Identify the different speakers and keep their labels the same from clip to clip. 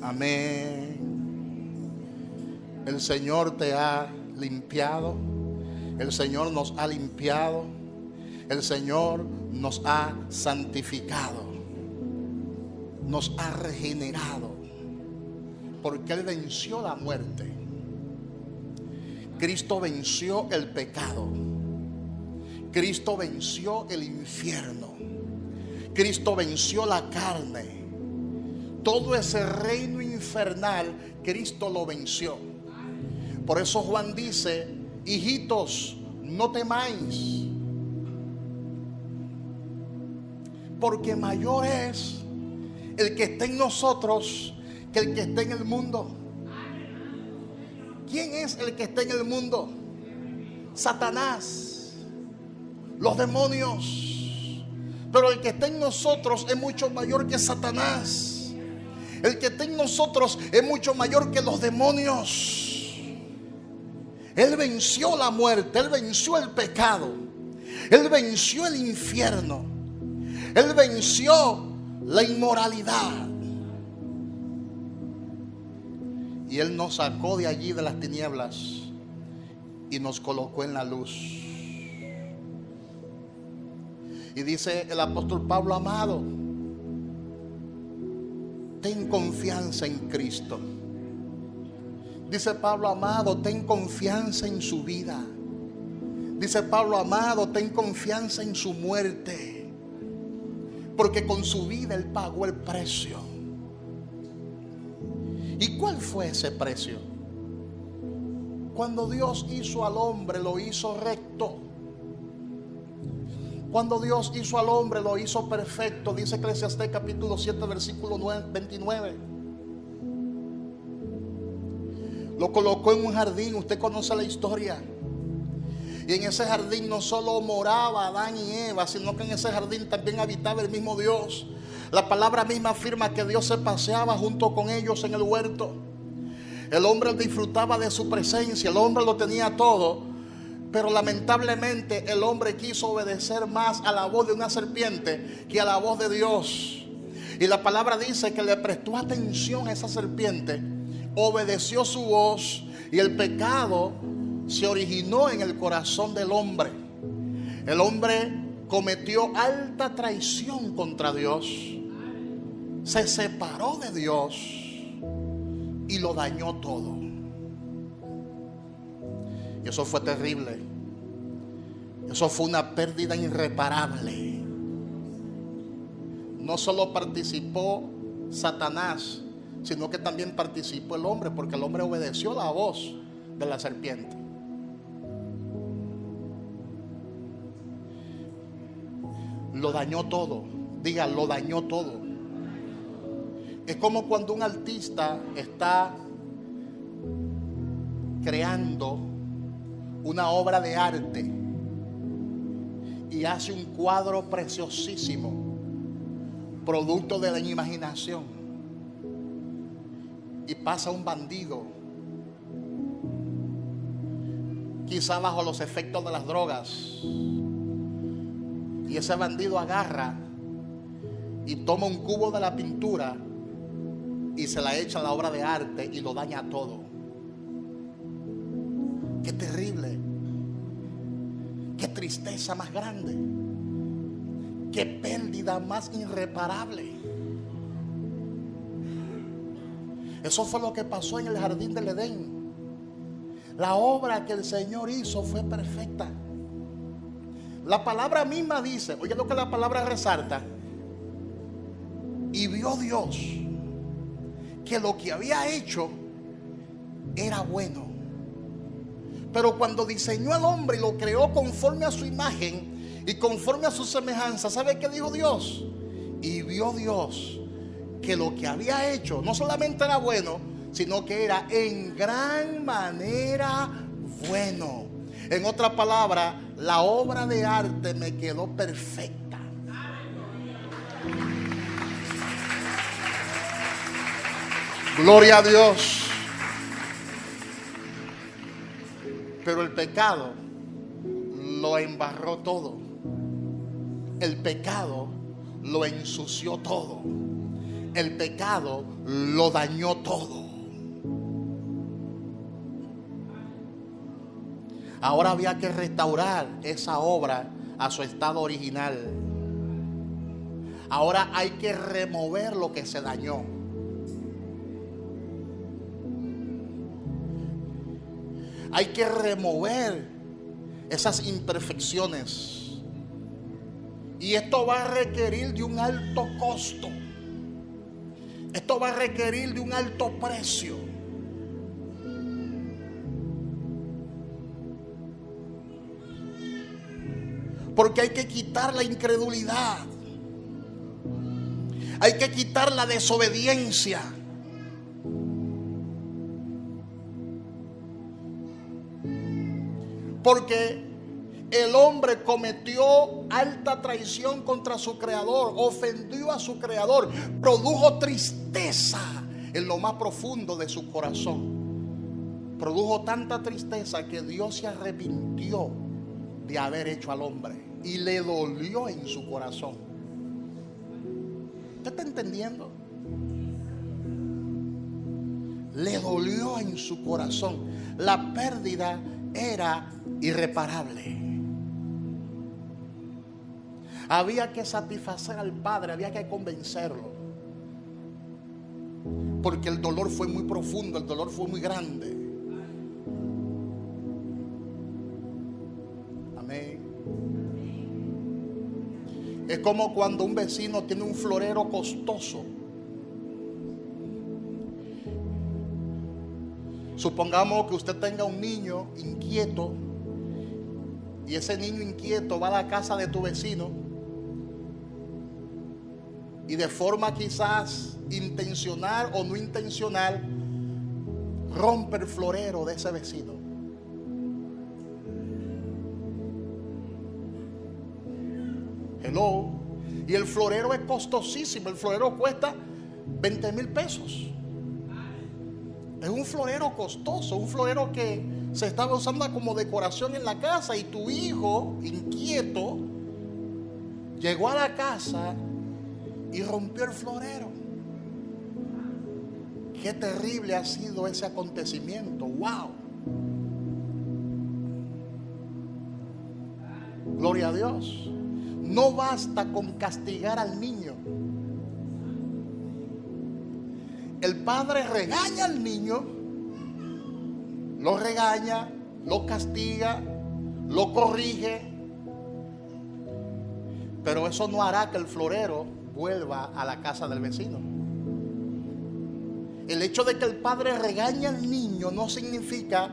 Speaker 1: Amén. El Señor te ha limpiado. El Señor nos ha limpiado. El Señor nos ha santificado. Nos ha regenerado. Porque Él venció la muerte. Cristo venció el pecado. Cristo venció el infierno. Cristo venció la carne. Todo ese reino infernal, Cristo lo venció. Por eso Juan dice: hijitos, no temáis, porque mayor es el que está en nosotros que el que está en el mundo. ¿Quién es el que está en el mundo? Satanás, los demonios. Pero el que está en nosotros es mucho mayor que Satanás. El que está en nosotros es mucho mayor que los demonios. Él venció la muerte, Él venció el pecado, Él venció el infierno, Él venció la inmoralidad. Y Él nos sacó de allí, de las tinieblas, y nos colocó en la luz. Y dice el apóstol Pablo: amado, ten confianza en Cristo. Dice Pablo: amado, ten confianza en su vida. Dice Pablo: amado, ten confianza en su muerte, porque con su vida Él pagó el precio. ¿Y cuál fue ese precio? Cuando Dios hizo al hombre, lo hizo recto. Cuando Dios hizo al hombre, lo hizo perfecto. Dice Eclesiastés capítulo 7 versículo 29. Lo colocó en un jardín. Usted conoce la historia. Y en ese jardín no solo moraba Adán y Eva, sino que en ese jardín también habitaba el mismo Dios. La palabra misma afirma que Dios se paseaba junto con ellos en el huerto. El hombre disfrutaba de su presencia. El hombre lo tenía todo. Pero lamentablemente el hombre quiso obedecer más a la voz de una serpiente que a la voz de Dios. Y la palabra dice que le prestó atención a esa serpiente, obedeció su voz, y el pecado se originó en el corazón del hombre. El hombre cometió alta traición contra Dios, se separó de Dios y lo dañó todo. Y eso fue terrible. Eso fue una pérdida irreparable. No solo participó Satanás, sino que también participó el hombre, porque el hombre obedeció la voz de la serpiente. Lo dañó todo. Diga, lo dañó todo. Es como cuando un artista está creando una obra de arte y hace un cuadro preciosísimo, producto de la imaginación, y pasa un bandido, quizá bajo los efectos de las drogas, y ese bandido agarra y toma un cubo de la pintura y se la echa a la obra de arte y lo daña todo. Qué terrible, qué tristeza más grande, qué pérdida más irreparable. Eso fue lo que pasó en el jardín del Edén. La obra que el Señor hizo fue perfecta. La palabra misma dice, oye lo que la palabra resalta: y vio Dios que lo que había hecho era bueno. Pero cuando diseñó al hombre y lo creó conforme a su imagen y conforme a su semejanza, ¿sabe qué dijo Dios? Y vio Dios que lo que había hecho no solamente era bueno, sino que era en gran manera bueno. En otra palabra, la obra de arte me quedó perfecta. Gloria a Dios. Pero el pecado lo embarró todo. El pecado lo ensució todo. el pecado lo dañó todo. Ahora había que restaurar esa obra a su estado original. Ahora hay que remover lo que se dañó. Hay que remover esas imperfecciones. Y esto va a requerir de un alto costo. Esto va a requerir de un alto precio. Porque hay que quitar la incredulidad. Hay que quitar la desobediencia. Porque el hombre cometió alta traición contra su creador, ofendió a su creador, produjo tristeza en lo más profundo de su corazón. Produjo tanta tristeza que Dios se arrepintió de haber hecho al hombre y le dolió en su corazón. ¿Usted está entendiendo? Le dolió en su corazón. La pérdida era irreparable. Había que satisfacer al Padre, había que convencerlo. Porque el dolor fue muy profundo, el dolor fue muy grande. Amén. Es como cuando un vecino tiene un florero costoso. Supongamos que usted tenga un niño inquieto y ese niño inquieto va a la casa de tu vecino y de forma quizás intencional o no intencional rompe el florero de ese vecino. Hello. Y el florero es costosísimo. El florero cuesta 20,000 pesos. Es un florero costoso, un florero que se estaba usando como decoración en la casa, y tu hijo inquieto llegó a la casa y rompió el florero. Qué terrible ha sido ese acontecimiento. Wow. Gloria a Dios. No basta con castigar al niño. El padre regaña al niño, lo regaña, lo castiga, lo corrige, pero eso no hará que el florero vuelva a la casa del vecino. El hecho de que el padre regañe al niño no significa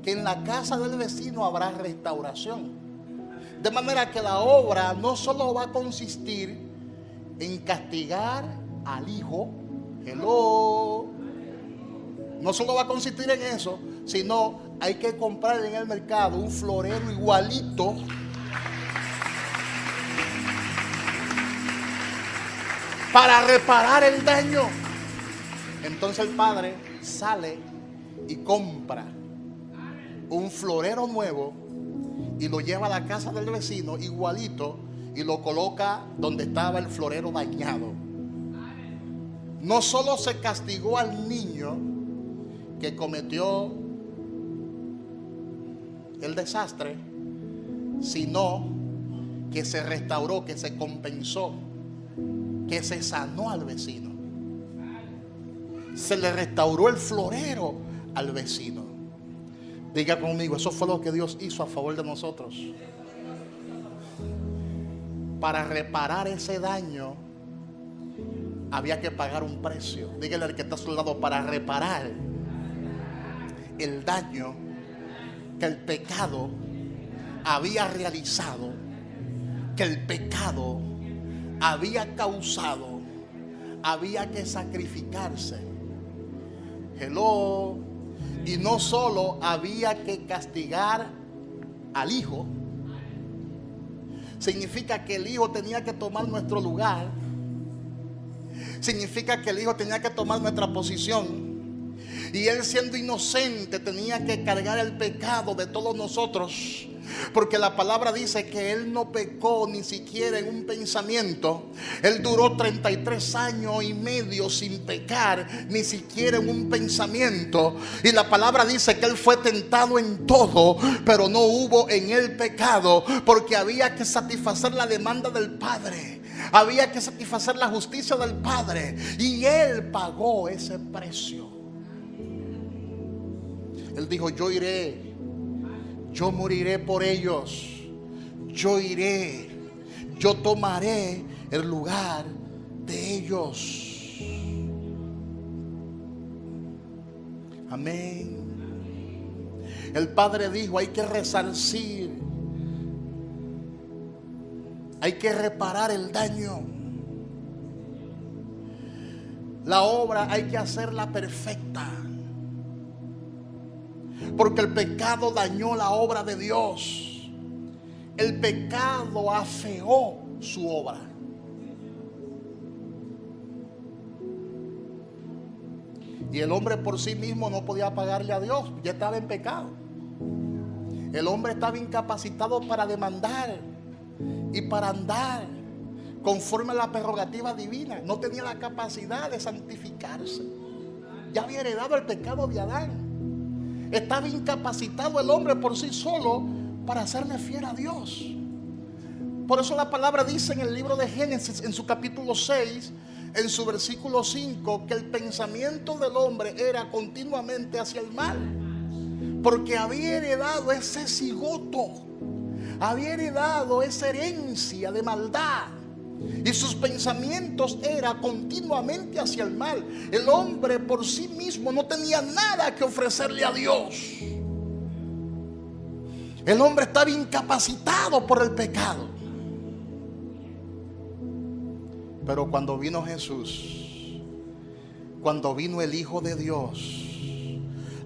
Speaker 1: que en la casa del vecino habrá restauración. De manera que la obra no solo va a consistir en castigar al hijo, hello, no solo va a consistir en eso, sino hay que comprar en el mercado un florero igualito para reparar el daño. Entonces el padre sale y compra un florero nuevo y lo lleva a la casa del vecino igualito y lo coloca donde estaba el florero dañado. No solo se castigó al niño que cometió el desastre, sino que se restauró, que se compensó, que se sanó al vecino. Se le restauró el florero al vecino. Diga conmigo, eso fue lo que Dios hizo a favor de nosotros. Para reparar ese daño había que pagar un precio. Dígale al que está a su lado, para reparar el daño que el pecado había realizado, que el pecado había causado, había que sacrificarse. Hello. Y no solo había que castigar al hijo, significa que el hijo tenía que tomar nuestro lugar, significa que el hijo tenía que tomar nuestra posición, y él, siendo inocente, tenía que cargar el pecado de todos nosotros, Porque la palabra dice que él no pecó ni siquiera en un pensamiento. Él duró 33 años y medio sin pecar, ni siquiera en un pensamiento. Y la palabra dice que él fue tentado en todo, pero no hubo en él pecado, porque había que satisfacer la demanda del Padre. Había que satisfacer la justicia del Padre. Y él pagó ese precio. Él dijo: yo iré, yo moriré por ellos, yo iré, yo tomaré el lugar de ellos. Amén. El Padre dijo: hay que resarcir, hay que reparar el daño. La obra hay que hacerla perfecta, porque el pecado dañó la obra de Dios. El pecado afeó su obra. Y el hombre por sí mismo no podía pagarle a Dios, ya estaba en pecado. El hombre estaba incapacitado para demandar y para andar conforme a la prerrogativa divina. No tenía la capacidad de santificarse. Ya había heredado el pecado de Adán. Estaba incapacitado el hombre por sí solo para hacerle fiel a Dios. Por eso la palabra dice en el libro de Génesis, en su capítulo 6, en su versículo 5, que el pensamiento del hombre era continuamente hacia el mal, porque había heredado ese cigoto, había heredado esa herencia de maldad. Y sus pensamientos eran continuamente hacia el mal. El hombre por sí mismo no tenía nada que ofrecerle a Dios. El hombre estaba incapacitado por el pecado. Pero cuando vino Jesús, cuando vino el Hijo de Dios,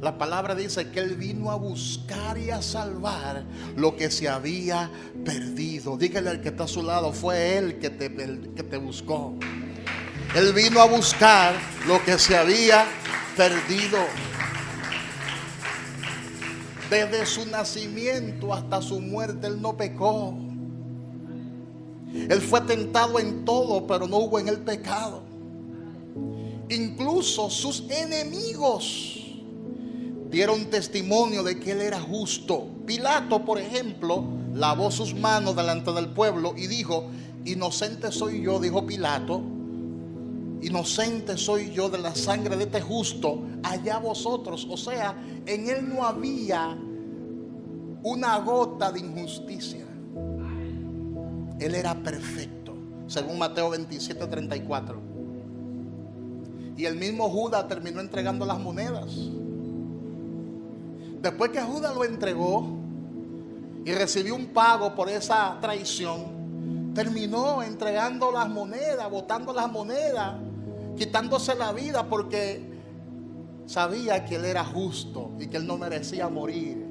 Speaker 1: la palabra dice que Él vino a buscar y a salvar lo que se había perdido. Dígale al que está a su lado: fue Él que te buscó. Él vino a buscar lo que se había perdido. Desde su nacimiento hasta su muerte Él no pecó. Él fue tentado en todo, pero no hubo en él pecado. Incluso sus enemigos dieron testimonio de que él era justo. Pilato, por ejemplo, lavó sus manos delante del pueblo y dijo: inocente soy yo, dijo Pilato, inocente soy yo de la sangre de este justo, allá vosotros. O sea, en él no había una gota de injusticia. Él era perfecto, según Mateo 27:34. Y el mismo Judas terminó entregando las monedas. Después que Judas lo entregó y recibió un pago por esa traición, terminó entregando las monedas, botando las monedas, quitándose la vida, porque sabía que él era justo y que él no merecía morir.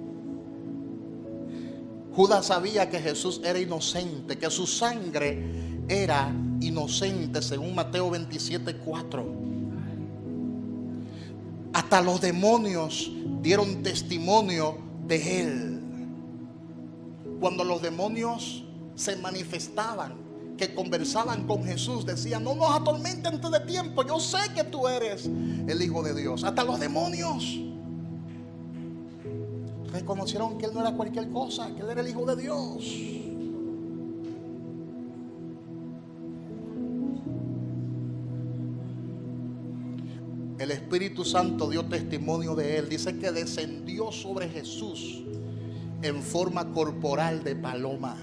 Speaker 1: Judas sabía que Jesús era inocente, que su sangre era inocente, según Mateo 27:4. Hasta los demonios dieron testimonio de él. Cuando los demonios se manifestaban, que conversaban con Jesús, decían: no nos atormentes antes de tiempo, yo sé que tú eres el Hijo de Dios. Hasta los demonios reconocieron que él no era cualquier cosa, que él era el Hijo de Dios. El Espíritu Santo dio testimonio de él. Dice que descendió sobre Jesús en forma corporal de paloma.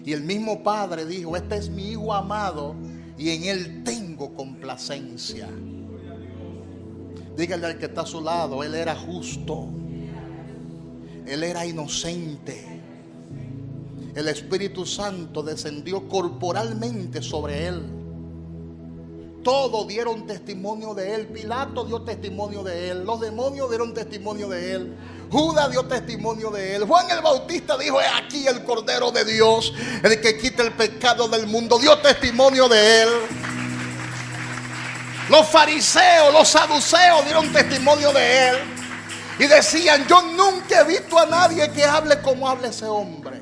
Speaker 1: Y el mismo Padre dijo: este es mi Hijo amado y en él tengo complacencia. Dígale al que está a su lado: él era justo, él era inocente. El Espíritu Santo descendió corporalmente sobre él. Todos dieron testimonio de él. Pilato dio testimonio de él. Los demonios dieron testimonio de él. Judas dio testimonio de él. Juan el Bautista dijo: he aquí el Cordero de Dios, el que quita el pecado del mundo. Dio testimonio de él. Los fariseos, los saduceos dieron testimonio de él. Y decían, yo nunca he visto a nadie que hable como habla ese hombre.